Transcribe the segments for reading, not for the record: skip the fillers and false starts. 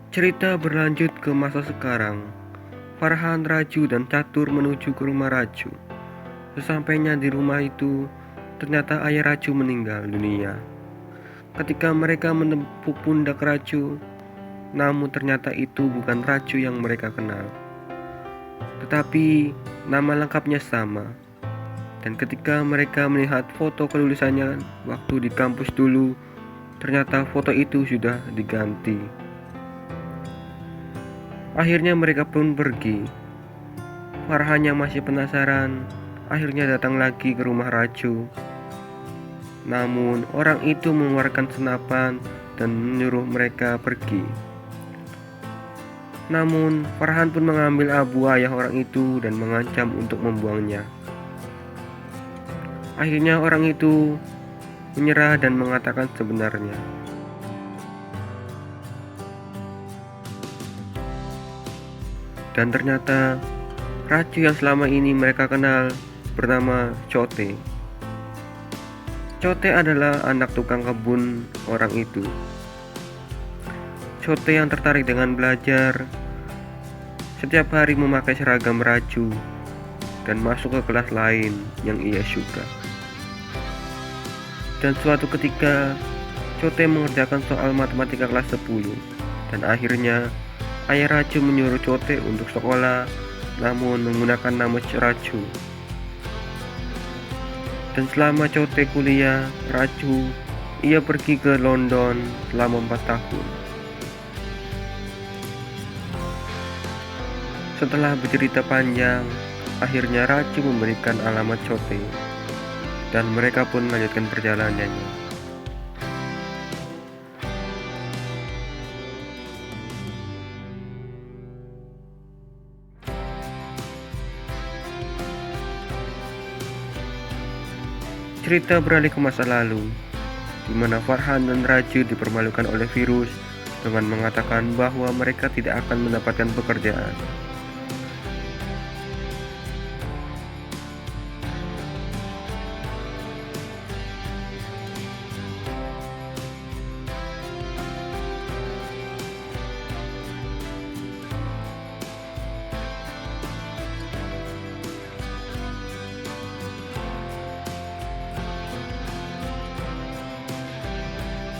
Cerita berlanjut ke masa sekarang. Farhan, Raju, dan Catur menuju ke rumah Raju. Sesampainya di rumah itu, ternyata ayah Raju meninggal dunia. Ketika mereka menepuk pundak Raju, namun ternyata itu bukan Raju yang mereka kenal. Tetapi nama lengkapnya sama. Dan ketika mereka melihat foto kelulusannya waktu di kampus dulu, ternyata foto itu sudah diganti. Akhirnya mereka pun pergi. Farhan yang masih penasaran akhirnya datang lagi ke rumah Raju. Namun orang itu mengeluarkan senapan dan menyuruh mereka pergi. Namun Farhan pun mengambil abu ayah orang itu dan mengancam untuk membuangnya. Akhirnya orang itu menyerah dan mengatakan sebenarnya. Dan ternyata Raju yang selama ini mereka kenal bernama Cote. Cote adalah anak tukang kebun orang itu. Cote yang tertarik dengan belajar, setiap hari memakai seragam Raju dan masuk ke kelas lain yang ia suka. Dan suatu ketika Cote mengerjakan soal matematika kelas 10 dan akhirnya ayah Raju menyuruh Cote untuk sekolah namun menggunakan nama Raju. Dan selama Cote kuliah Raju, ia pergi ke London selama 4 tahun. Setelah bercerita panjang, akhirnya Raju memberikan alamat Cote dan mereka pun melanjutkan perjalanannya. Cerita beralih ke masa lalu, di mana Farhan dan Raju dipermalukan oleh virus dengan mengatakan bahwa mereka tidak akan mendapatkan pekerjaan.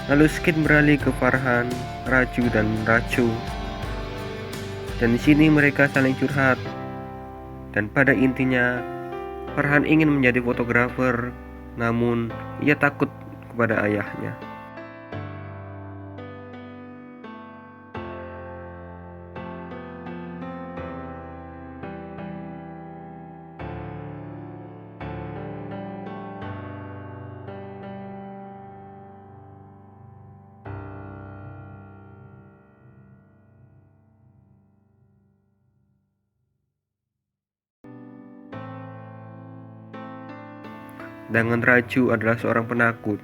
Lalu skit beralih ke Farhan, Raju, dan Raju. Dan di sini mereka saling curhat. Dan pada intinya, Farhan ingin menjadi fotografer, namun ia takut kepada ayahnya. Sedangkan Raju adalah seorang penakut.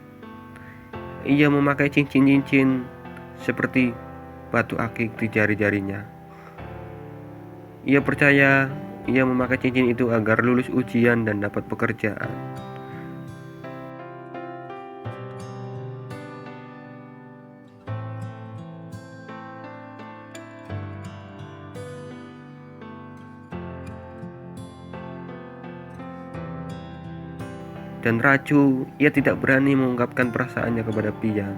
Ia memakai cincin-cincin seperti batu akik di jari-jarinya. Ia percaya ia memakai cincin itu agar lulus ujian dan dapat pekerjaan. Dan Raju, ia tidak berani mengungkapkan perasaannya kepada Pia.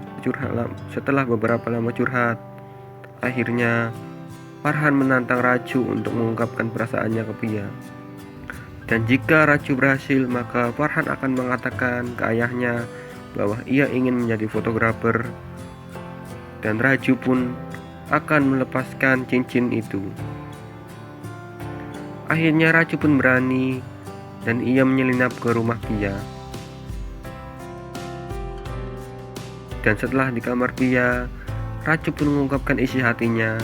Setelah beberapa lama curhat, akhirnya Farhan menantang Raju untuk mengungkapkan perasaannya ke Pia. Dan jika Raju berhasil, maka Farhan akan mengatakan ke ayahnya bahwa ia ingin menjadi fotografer. Dan Raju pun akan melepaskan cincin itu. Akhirnya Raju pun berani dan ia menyelinap ke rumah Pia. Dan setelah di kamar Pia, Raju pun mengungkapkan isi hatinya.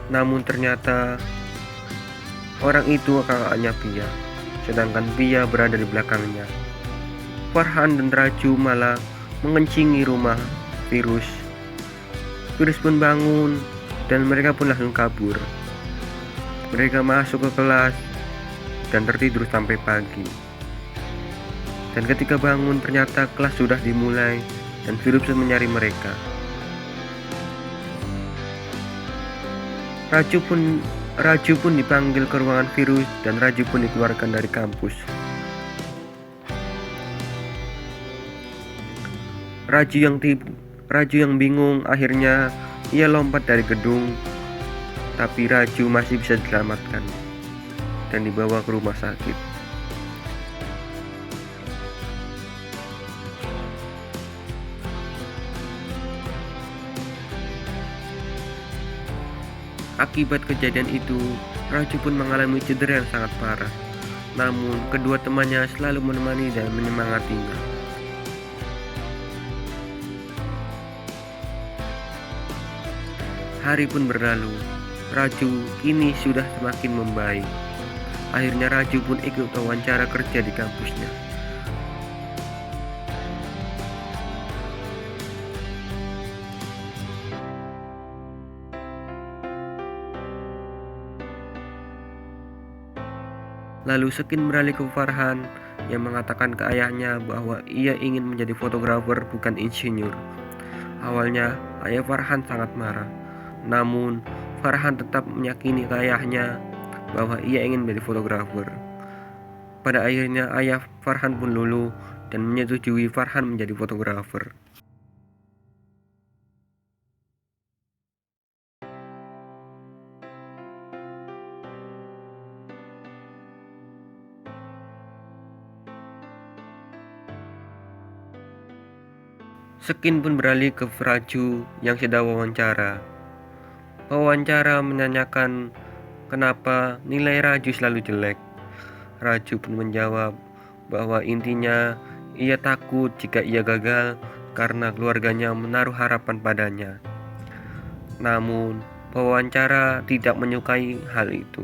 Namun ternyata orang itu kakaknya Pia, sedangkan Pia berada di belakangnya. Farhan dan Raju malah mengencingi rumah virus. Virus pun bangun dan mereka pun langsung kabur. Mereka masuk ke kelas dan tertidur sampai pagi. Dan ketika bangun ternyata kelas sudah dimulai dan virus mencari mereka. Raju pun dipanggil ke ruangan virus dan Raju pun dikeluarkan dari kampus. Raju yang bingung, akhirnya ia lompat dari gedung, tapi Raju masih bisa diselamatkan dan dibawa ke rumah sakit. Akibat kejadian itu, Raju pun mengalami cedera yang sangat parah. Namun, kedua temannya selalu menemani dan menyemangatinya. Hari pun berlalu, Raju kini sudah semakin membaik. Akhirnya Raju pun ikut wawancara kerja di kampusnya. Lalu Sekin beralih ke Farhan yang mengatakan ke ayahnya bahwa ia ingin menjadi fotografer bukan insinyur. Awalnya ayah Farhan sangat marah, namun Farhan tetap meyakini ke ayahnya bahwa ia ingin menjadi fotografer. Pada akhirnya ayah Farhan pun luluh dan menyetujui Farhan menjadi fotografer. Sekin pun beralih ke Raju yang sedang wawancara. Wawancara menanyakan kenapa nilai Raju selalu jelek. Raju pun menjawab bahwa intinya ia takut jika ia gagal karena keluarganya menaruh harapan padanya. Namun, pewawancara tidak menyukai hal itu.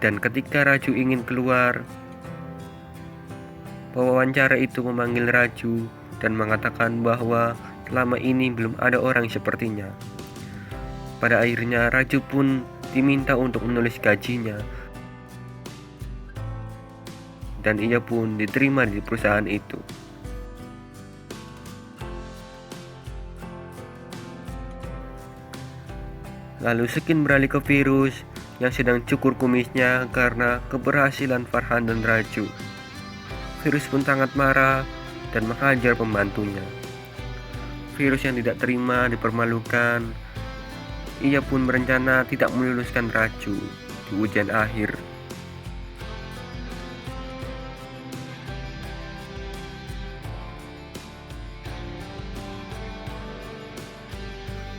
Dan ketika Raju ingin keluar, pewawancara itu memanggil Raju dan mengatakan bahwa selama ini belum ada orang sepertinya. Pada akhirnya Raju pun diminta untuk menulis gajinya, dan ia pun diterima di perusahaan itu. Lalu Sekin beralih ke virus yang sedang cukur kumisnya karena keberhasilan Farhan dan Raju. Virus pun sangat marah dan menghajar pembantunya. Virus yang tidak terima dipermalukan. Ia pun berencana tidak meluluskan Raju di ujian akhir.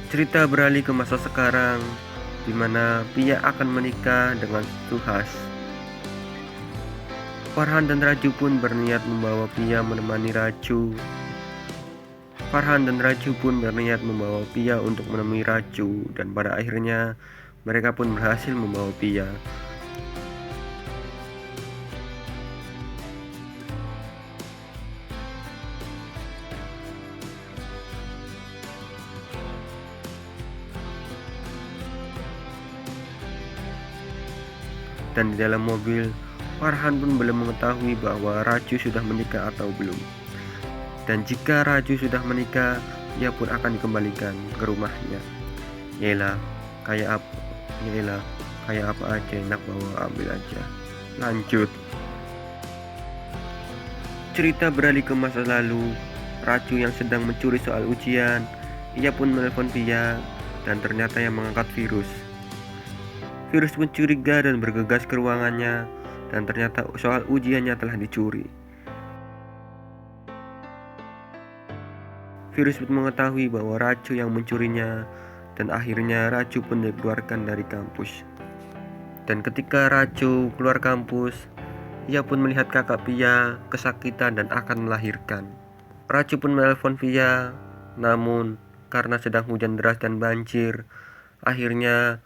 Cerita beralih ke masa sekarang, di mana Pia akan menikah dengan Suhas. Farhan dan Raju pun berniat membawa Pia menemani Raju. Farhan dan Raju pun berniat membawa Pia untuk menemui Raju, dan pada akhirnya mereka pun berhasil membawa Pia. Dan di dalam mobil, Farhan pun belum mengetahui bahwa Raju sudah menikah atau belum. Dan jika Raju sudah menikah, ia pun akan dikembalikan ke rumahnya. Yaelah, kayak apa aja enak bawa ambil aja. Lanjut. Cerita beralih ke masa lalu. Raju yang sedang mencuri soal ujian, ia pun menelpon Pia dan ternyata yang mengangkat virus. Virus pun curiga dan bergegas ke ruangannya, dan ternyata soal ujiannya telah dicuri. Virus pun mengetahui bahwa Raju yang mencurinya, dan akhirnya Raju pun dikeluarkan dari kampus. Dan ketika Raju keluar kampus, ia pun melihat kakak Pia kesakitan dan akan melahirkan. Raju pun menelpon Pia, namun karena sedang hujan deras dan banjir, akhirnya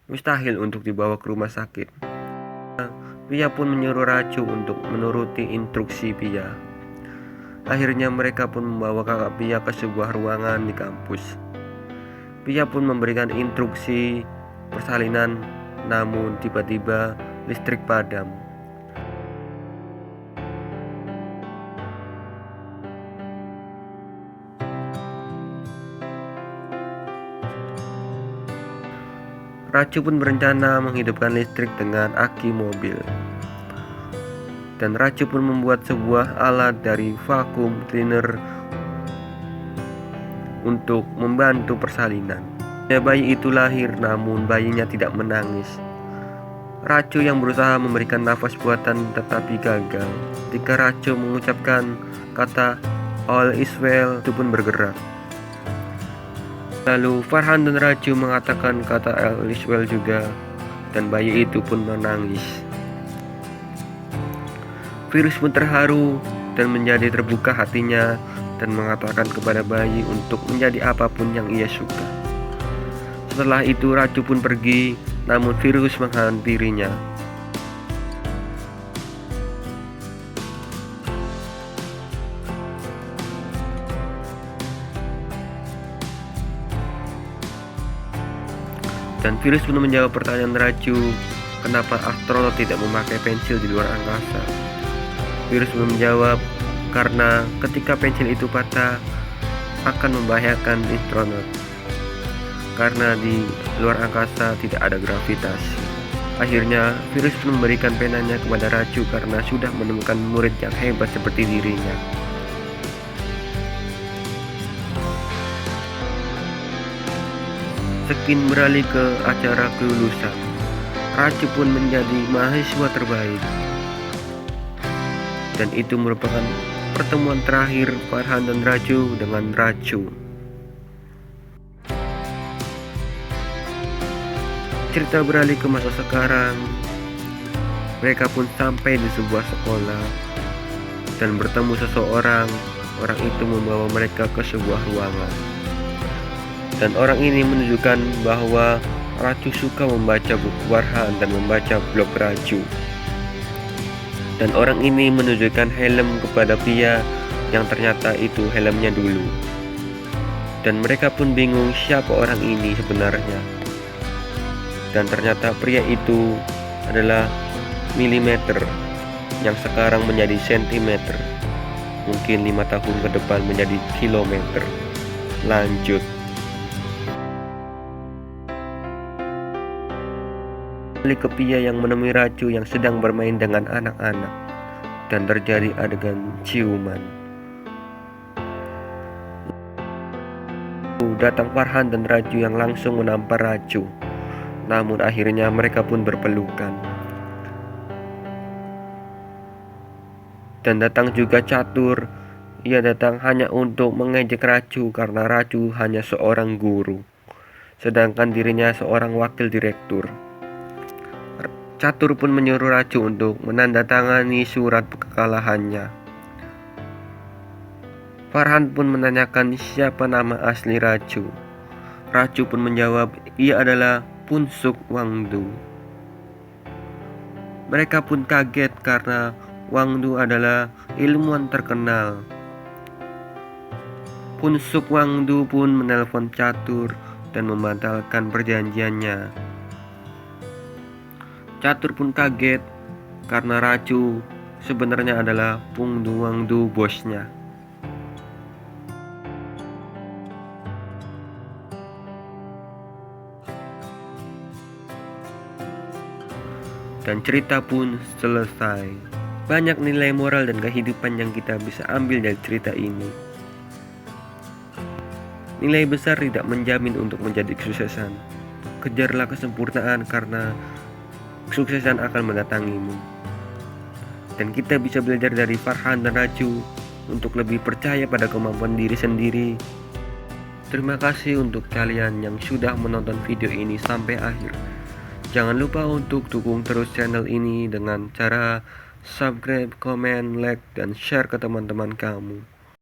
mustahil untuk dibawa ke rumah sakit. Pia pun menyuruh Raju untuk menuruti instruksi Pia. Akhirnya mereka pun membawa kakak Pia ke sebuah ruangan di kampus. Pia pun memberikan instruksi persalinan, namun tiba-tiba listrik padam. Raju pun berencana menghidupkan listrik dengan aki mobil. Dan Raju pun membuat sebuah alat dari vacuum cleaner untuk membantu persalinan. Bayi itu lahir, namun bayinya tidak menangis. Raju yang berusaha memberikan nafas buatan tetapi gagal. Ketika Raju mengucapkan kata all is well, itu pun bergerak. Lalu Farhan dan Raju mengatakan kata all is well juga, dan bayi itu pun menangis. Virus pun terharu dan menjadi terbuka hatinya dan mengatakan kepada bayi untuk menjadi apapun yang ia suka. Setelah itu Raju pun pergi, namun virus menghampirinya. Dan virus pun menjawab pertanyaan Raju, kenapa astronot tidak memakai pensil di luar angkasa. Virus pun menjawab, karena ketika pensil itu patah akan membahayakan astronot, karena di luar angkasa tidak ada gravitasi. Akhirnya virus pun memberikan penanya kepada Raju karena sudah menemukan murid yang hebat seperti dirinya. Sekin beralih ke acara kelulusan. Raju pun menjadi mahasiswa terbaik. Dan itu merupakan pertemuan terakhir Farhan dan Raju dengan Raju. Cerita beralih ke masa sekarang. Mereka pun sampai di sebuah sekolah dan bertemu seseorang. Orang itu membawa mereka ke sebuah ruangan. Dan orang ini menunjukkan bahwa Raju suka membaca buku Farhan dan membaca blog Raju. Dan orang ini menunjukkan helm kepada Pia yang ternyata itu helmnya dulu. Dan mereka pun bingung siapa orang ini sebenarnya. Dan ternyata pria itu adalah milimeter yang sekarang menjadi sentimeter. Mungkin 5 tahun ke depan menjadi kilometer. Lanjut. Ke Pia yang menemui Raju yang sedang bermain dengan anak-anak dan terjadi adegan ciuman. Datang Farhan dan Raju yang langsung menampar Raju, namun akhirnya mereka pun berpelukan. Dan datang juga Catur. Ia datang hanya untuk mengejek Raju karena Raju hanya seorang guru, sedangkan dirinya seorang wakil direktur. Catur pun menyuruh Raju untuk menandatangani surat kekalahannya. Farhan pun menanyakan siapa nama asli Raju. Raju pun menjawab, ia adalah Punsuk Wangdu. Mereka pun kaget karena Wangdu adalah ilmuwan terkenal. Punsuk Wangdu pun menelpon Catur dan membatalkan perjanjiannya. Catur pun kaget karena Raju sebenarnya adalah Punsuk Wangdu bosnya. Dan cerita pun selesai. Banyak nilai moral dan kehidupan yang kita bisa ambil dari cerita ini. Nilai besar tidak menjamin untuk menjadi kesuksesan. Kejarlah kesempurnaan karena kesuksesan akan mendatangimu. Dan kita bisa belajar dari Farhan dan Raju untuk lebih percaya pada kemampuan diri sendiri. Terima kasih untuk kalian yang sudah menonton video ini sampai akhir. Jangan lupa untuk dukung terus channel ini dengan cara subscribe, comment, like, dan share ke teman-teman kamu.